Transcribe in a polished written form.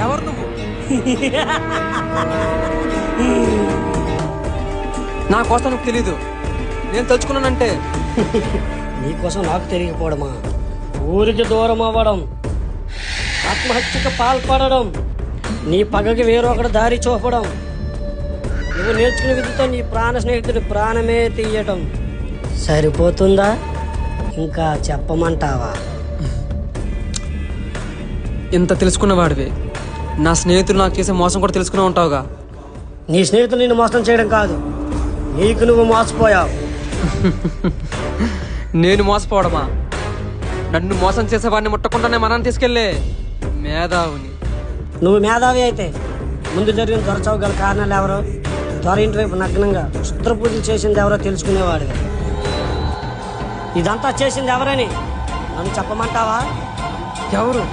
ఎవరు నువ్వు? నా కోసం నీకు తెలీదు. నేను తలుచుకున్నానంటే నీకోసం నాకు తెలియకపోవడమా? ఊరికి దూరం అవ్వడం, ఆత్మహత్యకు పాల్పడడం, నీ పగకి వేరొకటి దారి చూపడం, నువ్వు నేర్చుకునే విధితో నీ ప్రాణ స్నేహితుడి ప్రాణమే తీయటం సరిపోతుందా? ఇంకా చెప్పమంటావా? ఇంత తెలుసుకున్నవాడివి నా స్నేహితులు నాకు చేసే మోసం కూడా తెలుసుకునే ఉంటావుగా. నీ స్నేహితులు నిన్ను మోసం చేయడం కాదు, నీకు నువ్వు మోసపోయావు. నేను మోసపోవడమా? నన్ను మోసం చేసేవాడిని ముట్టకుండానే మనం తీసుకెళ్లే మేధావుని. నువ్వు మేధావి అయితే ముందు జరిగిన దొరచావు గల కారణాలు ఎవరో, దొర ఇంటి వైపు నగ్నంగా క్షుద్ర పూజలు చేసింది ఎవరో తెలుసుకునేవాడు. ఇదంతా చేసింది ఎవరని నన్ను చెప్పమంటావా? ఎవరు?